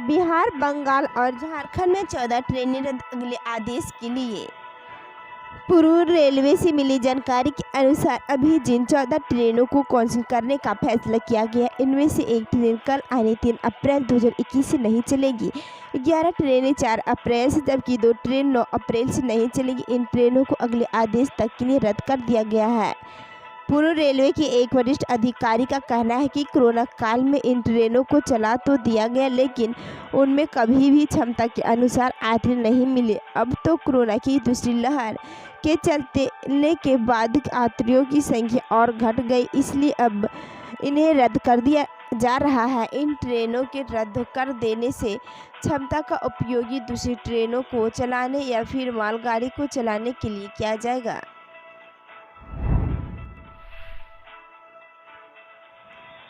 बिहार, बंगाल और झारखंड में 14 ट्रेनें रद्द, अगले आदेश के लिए। पूर्व रेलवे से मिली जानकारी के अनुसार अभी जिन 14 ट्रेनों को कैंसिल करने का फैसला किया गया, इनमें से एक ट्रेन कल आने 3 अप्रैल 2021 से नहीं चलेगी। 11 ट्रेनें 4 अप्रैल से, जबकि 2 ट्रेन 9 अप्रैल से नहीं चलेगी। इन ट्रेनों को अगले आदेश तक के लिए रद्द कर दिया गया है। पूर्व रेलवे के एक वरिष्ठ अधिकारी का कहना है कि कोरोना काल में इन ट्रेनों को चला तो दिया गया, लेकिन उनमें कभी भी क्षमता के अनुसार यात्री नहीं मिले। अब तो कोरोना की दूसरी लहर के चलने के बाद यात्रियों की संख्या और घट गई, इसलिए अब इन्हें रद्द कर दिया जा रहा है। इन ट्रेनों के रद्द कर देने से क्षमता का उपयोग दूसरी ट्रेनों को चलाने या फिर मालगाड़ी को चलाने के लिए किया जाएगा।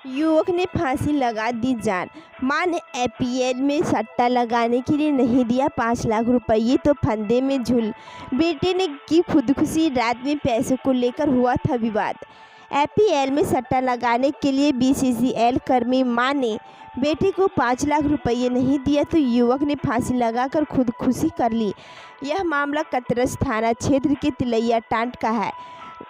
युवक ने फांसी लगा दी जान, मां ने आईपीएल में सट्टा लगाने के लिए नहीं दिया 5 लाख रुपये तो फंदे में झूल, बेटे ने की खुदकुशी, रात में पैसों को लेकर हुआ था विवाद। आईपीएल में सट्टा लगाने के लिए बीसीसीआई कर्मी मां ने बेटे को 5 लाख रुपये नहीं दिया तो युवक ने फांसी लगाकर खुदकुशी कर ली। यह मामला कतरस थाना क्षेत्र के तिलैया टांड का है।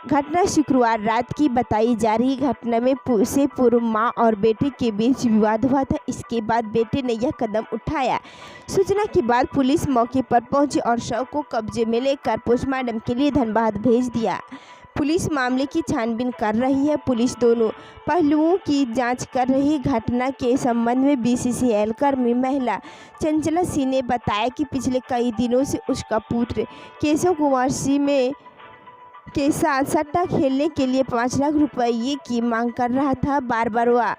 घटना शुक्रवार रात की बताई जा रही। घटना में से पूर्व मां और बेटे के बीच विवाद हुआ था। इसके बाद बेटे ने यह कदम उठाया। सूचना के बाद पुलिस मौके पर पहुंची और शव को कब्जे में लेकर पोस्टमार्टम के लिए धनबाद भेज दिया। पुलिस मामले की छानबीन कर रही है। पुलिस दोनों पहलुओं की जांच कर रही। घटना के संबंध में बीसीसीआई कर्मी महिला चंचला सिंह ने बताया कि पिछले कई दिनों से उसका पुत्र केशव कुमार सिंह के साथ सट्टा खेलने के लिए 5 लाख रुपये की मांग कर रहा था। बार बार वह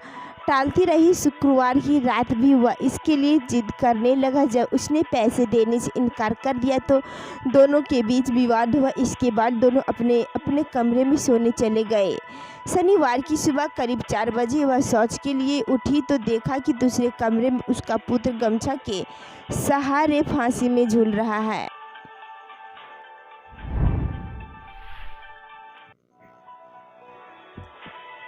टालती रही। शुक्रवार की रात भी वह इसके लिए जिद करने लगा। जब उसने पैसे देने से इनकार कर दिया तो दोनों के बीच विवाद हुआ। इसके बाद दोनों अपने अपने कमरे में सोने चले गए। शनिवार की सुबह करीब 4 बजे वह शौच के लिए उठी तो देखा कि दूसरे कमरे में उसका पुत्र गमछा के सहारे फांसी में झूल रहा है।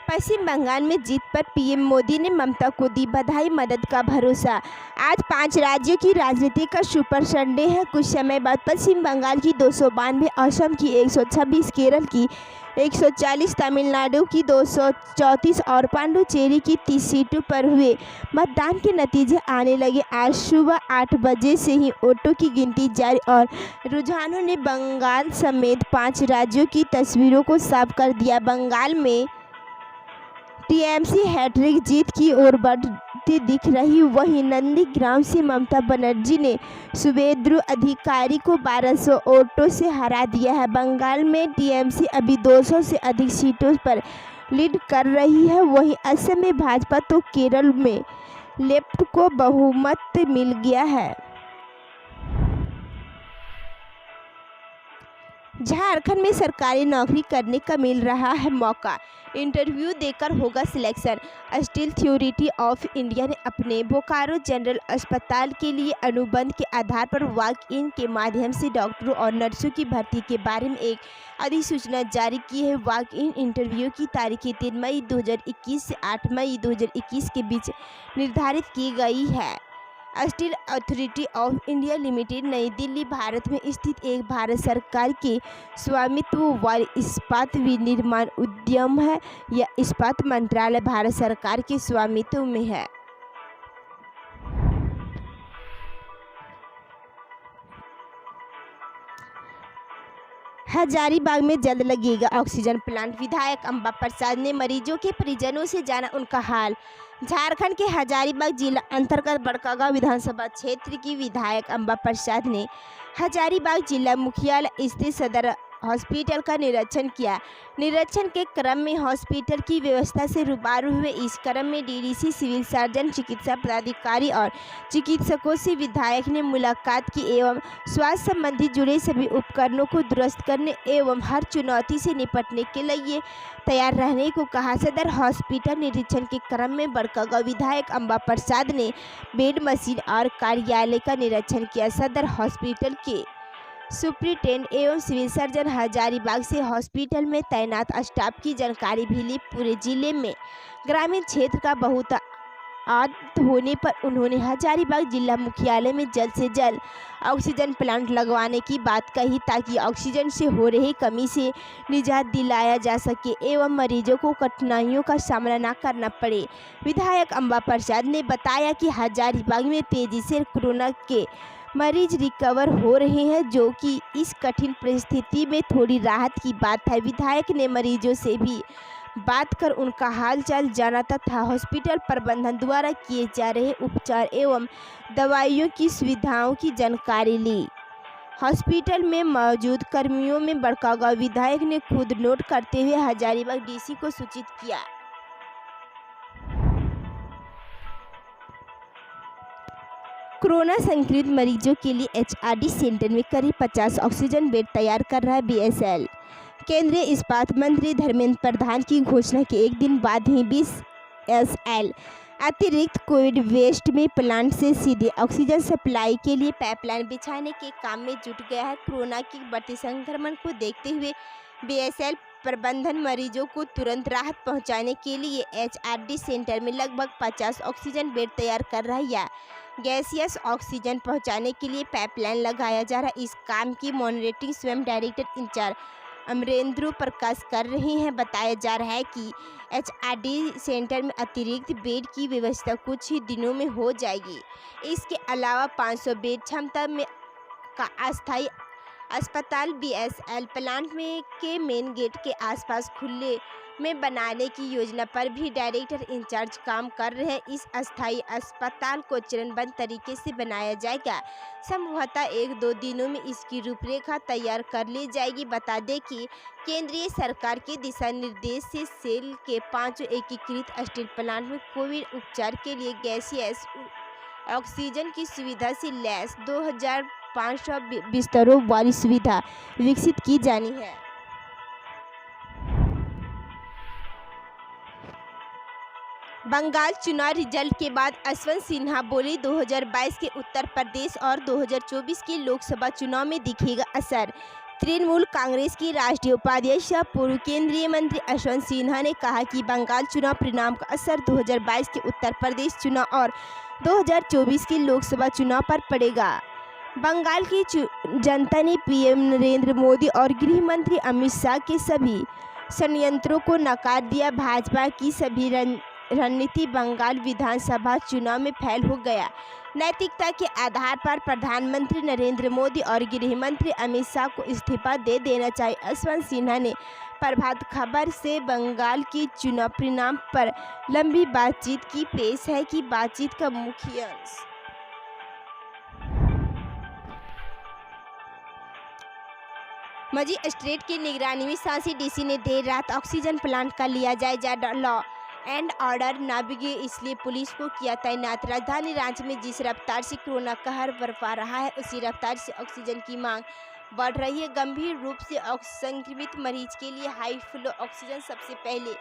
पश्चिम बंगाल में जीत पर पीएम मोदी ने ममता को दी बधाई, मदद का भरोसा। आज 5 राज्यों की राजनीति का सुपर संडे है। कुछ समय बाद पश्चिम बंगाल की 292, असम की 126, केरल की 140, तमिलनाडु की 234 और पुडुचेरी की 30 सीटों पर हुए मतदान के नतीजे आने लगे। आज सुबह 8 बजे से ही वोटों की गिनती जारी और रुझानों ने बंगाल समेत 5 राज्यों की तस्वीरों को साफ कर दिया। बंगाल में टीएमसी हैट्रिक जीत की ओर बढ़ती दिख रही। वहीं नंदीग्राम से ममता बनर्जी ने शुभेंदु अधिकारी को 1200 वोटों से हरा दिया है। बंगाल में टीएमसी अभी 200 से अधिक सीटों पर लीड कर रही है। वहीं असम में भाजपा तो केरल में लेफ्ट को बहुमत मिल गया है। झारखंड में सरकारी नौकरी करने का मिल रहा है मौका, इंटरव्यू देकर होगा selection. Steel authority of India ने अपने बोकारो जनरल अस्पताल के लिए अनुबंध के आधार पर वॉक इन के माध्यम से डॉक्टरों और नर्सों की भर्ती के बारे में एक अधिसूचना जारी की है। वॉक इन इंटरव्यू की तारीखें 3 मई 2021 से 8 मई 2021 के बीच निर्धारित की गई है। Steel authority of India limited नई दिल्ली, भारत में स्थित एक भारत सरकार के स्वामित्व वाली इस्पात विनिर्माण उद्यम है। यह इस्पात मंत्रालय भारत सरकार के स्वामित्व में है। हजारीबाग में जल्द लगेगा ऑक्सीजन प्लांट, विधायक अंबा प्रसाद ने मरीजों के परिजनों से जाना उनका हाल। झारखंड के हजारीबाग जिला अंतर्गत बड़कागांव विधानसभा क्षेत्र की विधायक अंबा प्रसाद ने हजारीबाग जिला मुख्यालय स्थित सदर हॉस्पिटल का निरीक्षण किया। निरीक्षण के क्रम में हॉस्पिटल की व्यवस्था से रूबरू हुए। इस क्रम में डीडीसी, सिविल सर्जन, चिकित्सा पदाधिकारी और चिकित्सकों से विधायक ने मुलाकात की एवं स्वास्थ्य संबंधी जुड़े सभी उपकरणों को दुरुस्त करने एवं हर चुनौती से निपटने के लिए तैयार रहने को कहा। सदर हॉस्पिटल निरीक्षण के क्रम में बड़कागांव विधायक अंबा प्रसाद ने बेड, मशीन और कार्यालय का निरीक्षण किया। सदर हॉस्पिटल के सुप्रिंटेंडेंट एवं सिविल सर्जन हजारीबाग से हॉस्पिटल में तैनात स्टाफ की जानकारी भी ली। पूरे जिले में ग्रामीण क्षेत्र का बहुत आदत होने पर उन्होंने हजारीबाग जिला मुख्यालय में जल्द से जल्द ऑक्सीजन प्लांट लगवाने की बात कही ताकि ऑक्सीजन से हो रही कमी से निजात दिलाया जा सके एवं मरीजों को कठिनाइयों का सामना न करना पड़े। विधायक अंबा प्रसाद ने बताया कि हजारीबाग में तेजी से कोरोना के मरीज रिकवर हो रहे हैं, जो कि इस कठिन परिस्थिति में थोड़ी राहत की बात है। विधायक ने मरीजों से भी बात कर उनका हालचाल जाना तथा हॉस्पिटल प्रबंधन द्वारा किए जा रहे उपचार एवं दवाइयों की सुविधाओं की जानकारी ली। हॉस्पिटल में मौजूद कर्मियों में बड़कागांव विधायक ने खुद नोट करते हुए हजारीबाग डीसी को सूचित किया। कोरोना संक्रमित मरीजों के लिए एचआरडी सेंटर में करीब 50 ऑक्सीजन बेड तैयार कर रहा है बीएसएल। केंद्रीय इस्पात मंत्री धर्मेंद्र प्रधान की घोषणा के एक दिन बाद ही बीएसएल अतिरिक्त कोविड वेस्ट में प्लांट से सीधे ऑक्सीजन सप्लाई के लिए पाइपलाइन बिछाने के काम में जुट गया है। कोरोना के बढ़ते संक्रमण को देखते हुए बीएसएल प्रबंधन मरीजों को तुरंत राहत पहुंचाने के लिए एचआरडी सेंटर में लगभग 50 ऑक्सीजन बेड तैयार कर रहा है या गैसियस ऑक्सीजन पहुंचाने के लिए पाइपलाइन लगाया जा रहा है। इस काम की मॉनिटरिंग स्वयं डायरेक्टर इंचार्ज अमरेंद्र प्रकाश कर रहे हैं। बताया जा रहा है कि एचआरडी सेंटर में अतिरिक्त बेड की व्यवस्था कुछ ही दिनों में हो जाएगी। इसके अलावा 500 बेड क्षमता में का अस्थायी अस्पताल बीएसएल प्लांट में के मेन गेट के आसपास खुले में बनाने की योजना पर भी डायरेक्टर इंचार्ज काम कर रहे हैं। इस अस्थायी अस्पताल को चरणबद्ध तरीके से बनाया जाएगा। संभवतः 1-2 दिनों में इसकी रूपरेखा तैयार कर ली जाएगी। बता दें कि केंद्रीय सरकार के दिशा निर्देश से सेल के 5 एकीकृत स्टील प्लांट में कोविड उपचार के लिए गैसियस ऑक्सीजन की सुविधा से लैस 2500 बिस्तरों वाली सुविधा विकसित की जानी है। बंगाल चुनाव रिजल्ट के बाद यशवंत सिन्हा बोले 2022 के उत्तर प्रदेश और 2024 के लोकसभा चुनाव में दिखेगा असर। तृणमूल कांग्रेस की राष्ट्रीय उपाध्यक्ष पूर्व केंद्रीय मंत्री यशवंत सिन्हा ने कहा कि बंगाल चुनाव परिणाम का असर 2022 के उत्तर प्रदेश चुनाव और 2024 के लोकसभा चुनाव पर पड़ेगा। बंगाल की जनता ने पीएम नरेंद्र मोदी और गृह मंत्री अमित शाह के सभी षड्यंत्रों को नकार दिया। भाजपा की सभी रणनीति बंगाल विधानसभा चुनाव में फेल हो गया। नैतिकता के आधार पर प्रधानमंत्री नरेंद्र मोदी और गृह मंत्री अमित शाह को इस्तीफा दे देना चाहिए। यशवंत सिन्हा ने प्रभात खबर से बंगाल की चुनाव परिणाम पर लंबी बातचीत की। पेश है कि बातचीत का मुख्य अंश। मजिस्ट्रेट की निगरानी में सांसी डीसी ने देर रात ऑक्सीजन प्लांट का लिया जायजा। लॉ एंड ऑर्डर न बिगड़े इसलिए पुलिस को किया तैनात। राजधानी रांची में जिस रफ्तार से कोरोना कहर बरपा रहा है उसी रफ्तार से ऑक्सीजन की मांग बढ़ रही है। गंभीर रूप से संक्रमित मरीज के लिए हाई फ्लो ऑक्सीजन सबसे पहले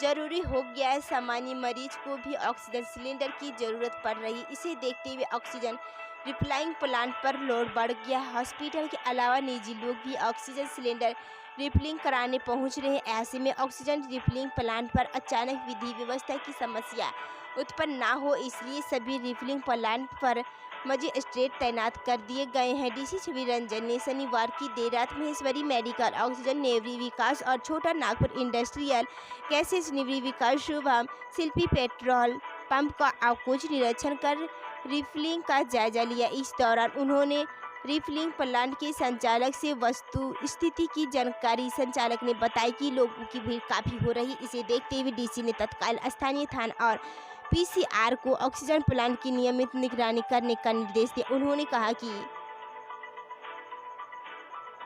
जरूरी हो गया है। सामान्य मरीज को भी ऑक्सीजन सिलेंडर की जरूरत पड़ रही है। इसे देखते हुए ऑक्सीजन रिफिलिंग प्लांट पर लोड बढ़ गया। हॉस्पिटल के अलावा निजी लोग भी ऑक्सीजन सिलेंडर रिफिलिंग कराने पहुंच रहे हैं। ऐसे में ऑक्सीजन रिफिलिंग प्लांट पर अचानक विधि व्यवस्था की समस्या उत्पन्न ना हो इसलिए सभी रिफिलिंग प्लांट पर मजिस्ट्रेट तैनात कर दिए गए हैं। डीसी छवि रंजन ने शनिवार की देर रात महेश्वरी मेडिकल ऑक्सीजन, नेवरी विकास और छोटा नागपुर इंडस्ट्रियल गैसेज, नेवरी विकास, शुभम शिल्पी पेट्रोल पंप का औचक निरीक्षण कर रिफिलिंग का जायजा लिया। इस दौरान उन्होंने रिफिलिंग प्लांट के संचालक से वस्तु स्थिति की जानकारी। संचालक ने बताया कि लोगों की भीड़ काफ़ी हो रही। इसे देखते हुए डीसी ने तत्काल स्थानीय थाना और पीसीआर को ऑक्सीजन प्लांट की नियमित निगरानी करने का निर्देश दिया। उन्होंने कहा कि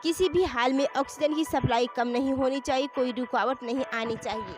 किसी भी हाल में ऑक्सीजन की सप्लाई कम नहीं होनी चाहिए, कोई रुकावट नहीं आनी चाहिए।